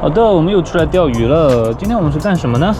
好的，我们又出来钓鱼了。今天我们是干什么呢？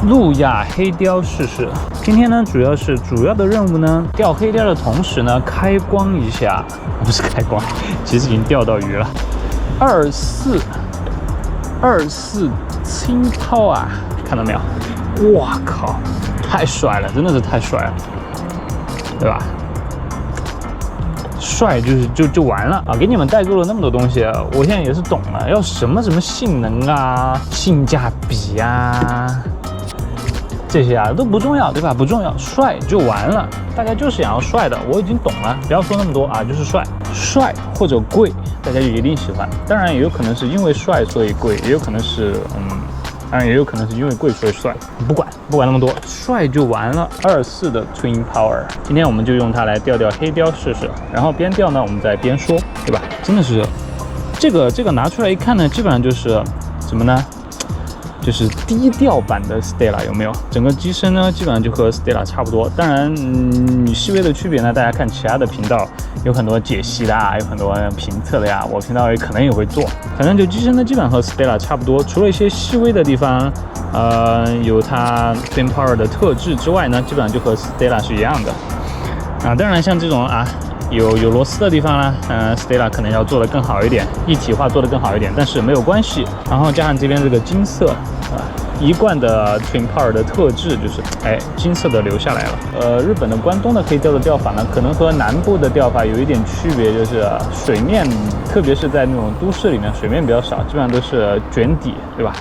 路亚黑鲷试试。今天呢，主要的任务呢，钓黑鲷的同时呢，开光一下，不是开光，其实已经钓到鱼了。24轻抛啊，看到没有？哇靠，太帅了，真的是太帅了，对吧？帅就完了啊！给你们代购了那么多东西，我现在也是懂了，要什么性能啊、性价比啊，这些啊都不重要，对吧？不重要，帅就完了。大家就是想要帅的，我已经懂了，不要说那么多啊，就是帅或者贵，大家就一定喜欢。当然也有可能是因为帅所以贵，也有可能是当然也有可能是因为贵所以帅，不管那么多，帅就完了。24的 Twin Power， 今天我们就用它来钓黑鲷试试，然后边钓呢，我们再边说，对吧？真的是这个拿出来一看呢，基本上就是什么呢？就是低调版的 Stella 有没有？整个机身呢，基本上就和 Stella 差不多。当然，细微的区别呢，大家看其他的频道有很多解析的啊，有很多评测的呀，我频道可能也会做。反正就机身呢，基本上和 Stella 差不多，除了一些细微的地方，有它 Twin Power 的特质之外呢，基本上就和 Stella 是一样的。啊，当然像这种啊。有螺丝的地方呢，Stella 可能要做得更好一点，一体化做得更好一点，但是没有关系。然后加上这边这个金色一贯的 Twin Power 的特质就是，金色的留下来了。日本的关东的黑鲷的钓法呢，可能和南部的钓法有一点区别，就是水面，特别是在那种都市里面，水面比较少，基本上都是卷底，对吧？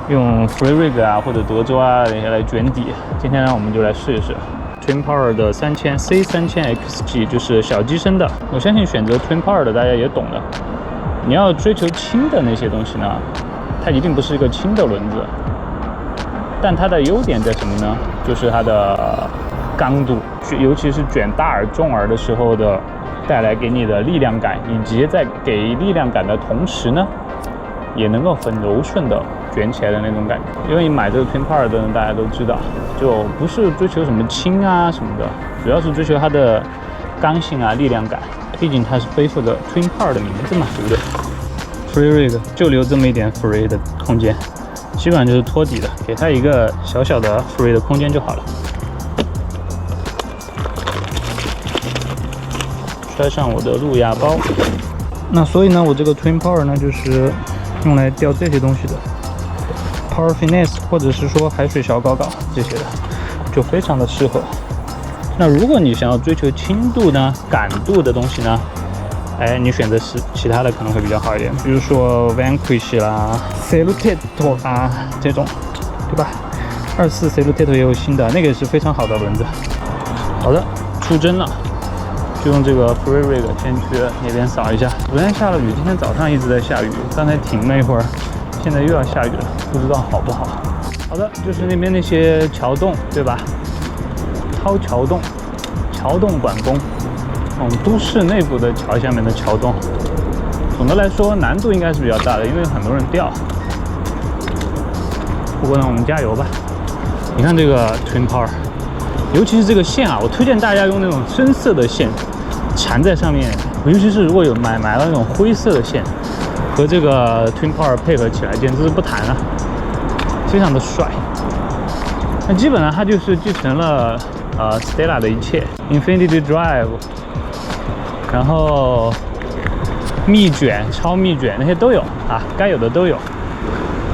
用 Free Rig 啊或者德州啊那些来卷底。今天呢，我们就来试一试。Twin Power 的3000 C3000 XG 就是小机身的，我相信选择 Twin Power 的大家也懂的。你要追求轻的那些东西呢，它一定不是一个轻的轮子，但它的优点在什么呢？就是它的刚度，尤其是卷大饵重饵的时候的带来给你的力量感，以及在给力量感的同时呢，也能够很柔顺的卷起来的那种感觉。因为你买这个 Twin Power 的人，大家都知道，就不是追求什么轻啊什么的，主要是追求它的刚性啊、力量感。毕竟它是背负着 Twin Power 的名字嘛，对不对 ？Free Rig 就留这么一点 free 的空间，基本上就是托底的，给它一个小小的 free 的空间就好了。揣上我的路亚包。那所以呢，我这个 Twin Power 呢，就是用来钓这些东西的 ，Power Finesse 或者是说海水小搞搞这些的，就非常的适合。那如果你想要追求轻度呢、感度的东西呢，你选择是其他的可能会比较好一点，比如说 Vanquish 啦、Celluteto 啊这种，对吧？24 Celluteto 也有新的，那个也是非常好的轮子。好的，出针了。就用这个 Free Rig 先去那边扫一下。昨天下了雨，今天早上一直在下雨，刚才停了一会儿，现在又要下雨了，不知道好不好。好的，就是那边那些桥洞，对吧？掏桥洞，桥洞管工，都市内部的桥下面的桥洞。总的来说，难度应该是比较大的，因为很多人钓。不过呢，我们加油吧。你看这个 Twin Power。尤其是这个线啊，我推荐大家用那种深色的线缠在上面，尤其是如果有买了那种灰色的线，和这个 Twin Power 配合起来，简直是不谈了，非常的帅。那基本上它就是继承了Stella 的一切 ，Infinity Drive， 然后密卷、超密卷那些都有啊，该有的都有，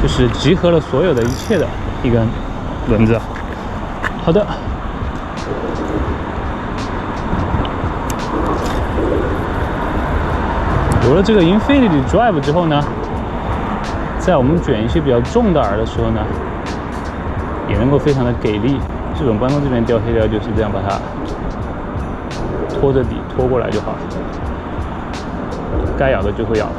就是集合了所有的一切的一根轮子。好的。有了这个 Infinity Drive 之后呢，在我们卷一些比较重的饵的时候呢，也能够非常的给力。日本关东这边钓黑鲷就是这样，把它拖着底拖过来就好了，该咬的就会咬了。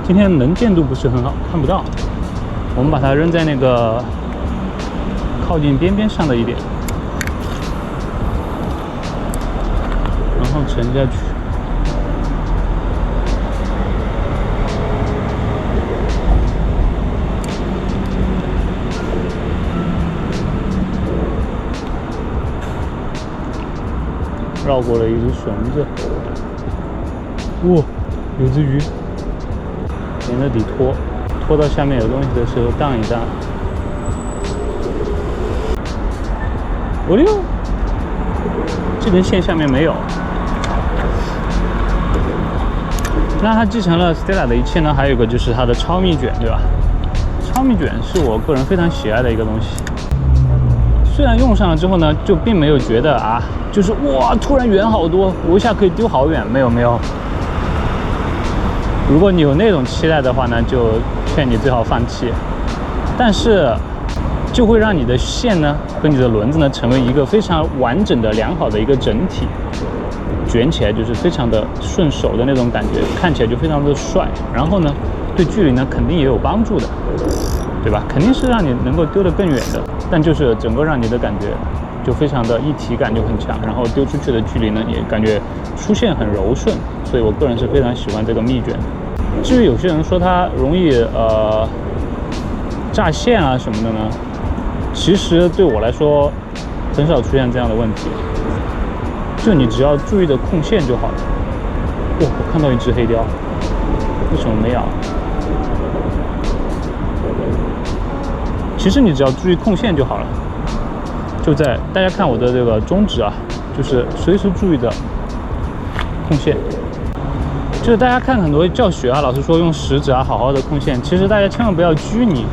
今天能见度不是很好，看不到。我们把它扔在那个靠近边边上的一点，然后沉下去。绕过了一只绳子。哇，有只鱼，沿着底拖到下面有东西的时候荡一荡。哦呦，这根线下面没有。那它继承了 Stella 的一切呢，还有一个就是它的超蜜卷，对吧？超蜜卷是我个人非常喜爱的一个东西。虽然用上了之后呢，就并没有觉得啊，就是哇，突然远好多，我一下可以丢好远。没有。如果你有那种期待的话呢，就劝你最好放弃。但是就会让你的线呢和你的轮子呢成为一个非常完整的、良好的一个整体，卷起来就是非常的顺手的那种感觉，看起来就非常的帅。然后呢，对距离呢肯定也有帮助的，对吧？肯定是让你能够丢得更远的，但就是整个让你的感觉就非常的一体感就很强，然后丢出去的距离呢也感觉出线很柔顺，所以我个人是非常喜欢这个蜜卷。至于有些人说它容易炸线啊什么的呢，其实对我来说很少出现这样的问题，就你只要注意的控线就好了。哇，我看到一只黑鲷，为什么没咬？其实你只要注意控线就好了。就在大家看我的这个中指啊，就是随时注意的控线。就是大家看很多教学啊，老师说用食指啊好好的控线，其实大家千万不要拘泥。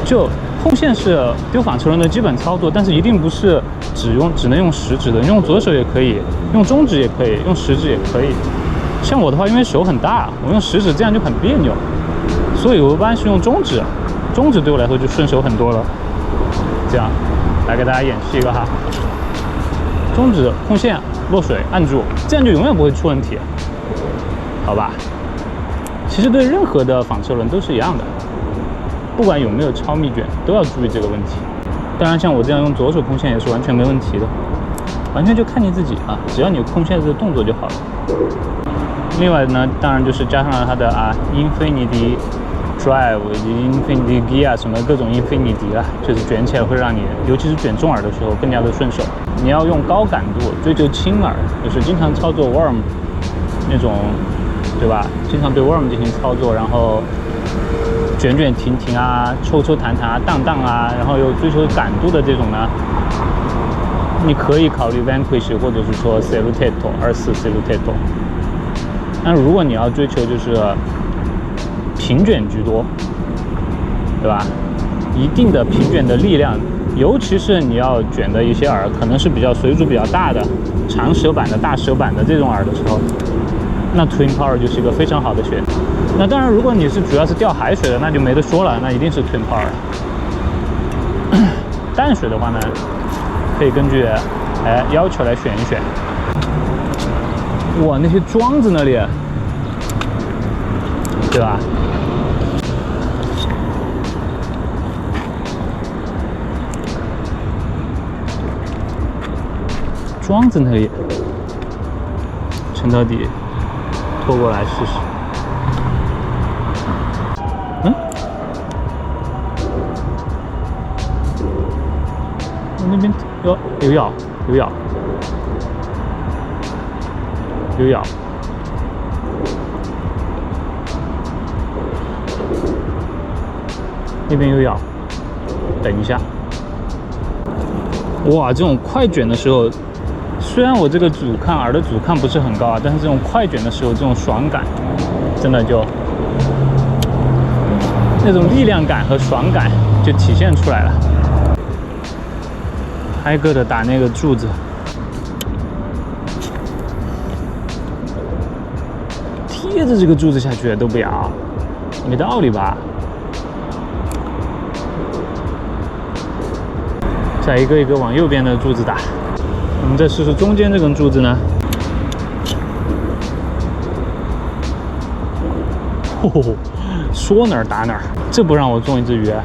就控线是丢纺车轮的基本操作，但是一定不是只能用食指的，用左手也可以，用中指也可以，用食指也可以。像我的话，因为手很大，我用食指这样就很别扭，所以我一般是用中指，中指对我来说就顺手很多了。这样来给大家演示一个哈，中指控线落水按住，这样就永远不会出问题，好吧？其实对任何的纺车轮都是一样的，不管有没有超蜜卷，都要注意这个问题。当然，像我这样用左手控线也是完全没问题的，完全就看你自己啊，只要你有控线的动作就好了。另外呢，当然就是加上了它的Infinity Drive 以及 Infinity Gear 啊，什么各种 Infinity 啊，就是卷起来会让你，尤其是卷重耳的时候更加的顺手。你要用高感度，追求轻耳，就是经常操作 worm 那种，对吧？经常对 worm 进行操作，然后卷卷停停啊，抽抽弹弹啊，荡荡啊，然后又追求感度的这种呢，你可以考虑 Vanquish 或者是说 Salutato 24 Salutato。但如果你要追求就是平卷居多，对吧？一定的平卷的力量，尤其是你要卷的一些饵，可能是比较水阻比较大的、长舌板的、大舌板的这种饵的时候，那 Twin Power 就是一个非常好的选择。那当然，如果你是主要是钓海水的，那就没得说了，那一定是 Twin Power。淡水的话呢，可以根据要求来选一选。哇，那些桩子那里，对吧？桩子那里，沉到底，拖过来试试。那边有咬，那边有咬，等一下。哇，这种快卷的时候，虽然我这个饵的阻抗不是很高啊，但是这种快卷的时候，这种爽感，真的就那种力量感和爽感就体现出来了。挨个的打那个柱子，贴着这个柱子下去都不咬，没道理吧？再一个一个往右边的柱子打。我们再试试中间这根柱子呢。说哪儿打哪儿，这不让我中一只鱼啊！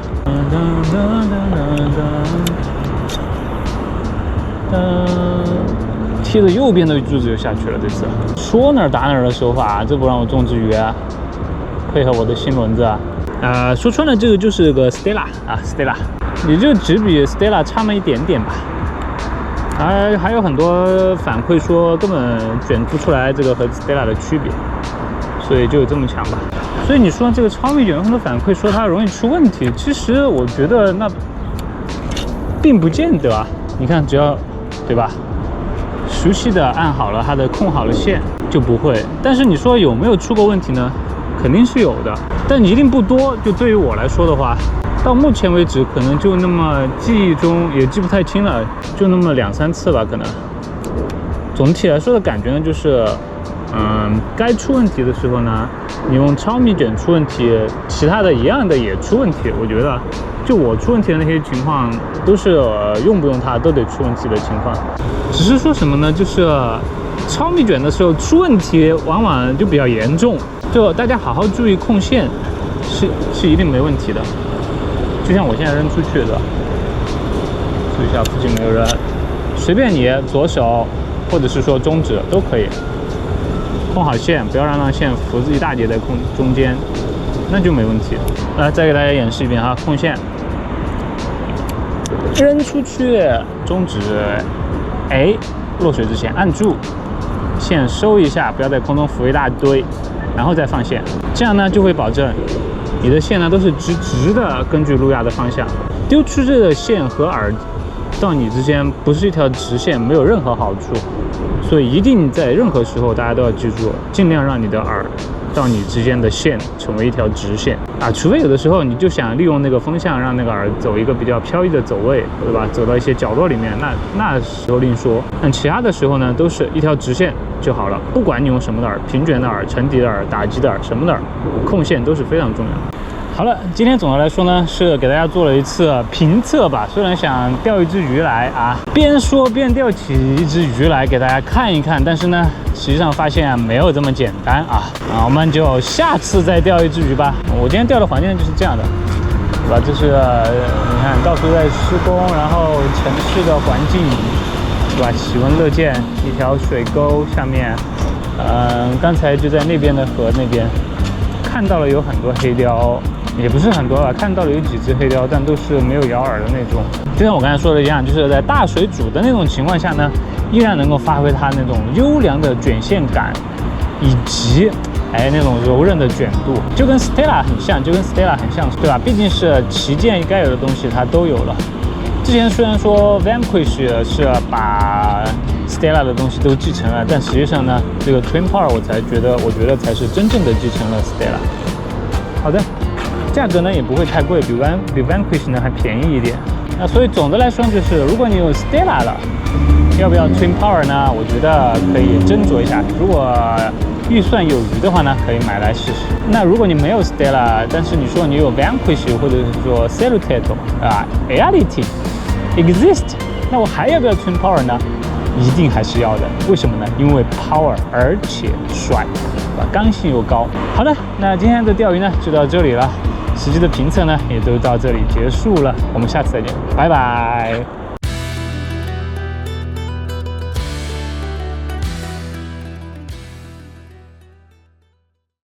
贴着右边的柱子就下去了，这次说哪儿打哪儿的手法，这不让我中只鱼啊！配合我的新轮子啊，说穿了这个就是个 Stella 啊 ，Stella， 也就只比 Stella 差那么一点点吧。还有很多反馈说根本卷不出来这个和 Stella 的区别，所以就有这么强吧。所以你说这个超密卷有很多反馈说它容易出问题，其实我觉得那并不见得啊。你看，只要对吧，熟悉的按好了它的控好了线就不会。但是你说有没有出过问题呢？肯定是有的，但一定不多。就对于我来说的话，到目前为止可能就那么记忆中也记不太清了，就那么2、3次吧，可能。总体来说的感觉呢，就是该出问题的时候呢，你用超密卷出问题，其他的一样的也出问题。我觉得就我出问题的那些情况都是用不用它都得出问题的情况，只是说什么呢，就是超密卷的时候出问题往往就比较严重，就大家好好注意控线是一定没问题的。就像我现在扔出去的，注意一下附近没有人，随便你左手或者是说中指都可以控好线，不要让线浮一大截在中间，那就没问题。来，再给大家演示一遍哈，控线，扔出去，中指，落水之前按住，线收一下，不要在空中浮一大堆，然后再放线，这样呢就会保证你的线呢都是直的，根据路亚的方向。丢出去的线和饵到你之间不是一条直线，没有任何好处。所以一定在任何时候大家都要记住，尽量让你的饵到你之间的线成为一条直线啊，除非有的时候你就想利用那个风向让那个饵走一个比较飘逸的走位，对吧？走到一些角落里面，那时候另说。但其他的时候呢，都是一条直线就好了。不管你用什么的饵，平卷的饵、沉底的饵、打击的饵，什么的饵，控线都是非常重要的。好了，今天总的来说呢，是给大家做了一次评测吧。虽然想钓一只鱼来啊，边说边钓起一只鱼来给大家看一看，但是呢，实际上发现没有这么简单啊。我们就下次再钓一只鱼吧。我今天钓的环境就是这样的，对吧？这是你看到处在施工，然后城市的环境，对吧？喜闻乐见，一条水沟下面，刚才就在那边的河那边看到了有很多黑鲷。也不是很多吧，看到了有几只黑鲷，但都是没有咬饵的那种。就像我刚才说的一样，就是在大水煮的那种情况下呢，依然能够发挥它那种优良的卷线感，以及那种柔韧的卷度，就跟 Stella 很像，对吧？毕竟是旗舰该有的东西它都有了。之前虽然说 Vanquish 是把 Stella 的东西都继承了，但实际上呢，这个 Twin Power 我觉得才是真正的继承了 Stella。好的。价格呢也不会太贵，比 Vanquish 呢还便宜一点。那所以总的来说就是，如果你有 Stella 了，要不要 Twin Power 呢？我觉得可以斟酌一下。如果预算有余的话呢，可以买来试试。那如果你没有 Stella， 但是你说你有 Vanquish 或者是说 Salutator Reality、Exist， 那我还要不要 Twin Power 呢？一定还是要的。为什么呢？因为 Power 而且帅，刚性又高。好的，那今天的钓鱼呢就到这里了。实际的评测呢也都到这里结束了，我们下次再见，拜拜。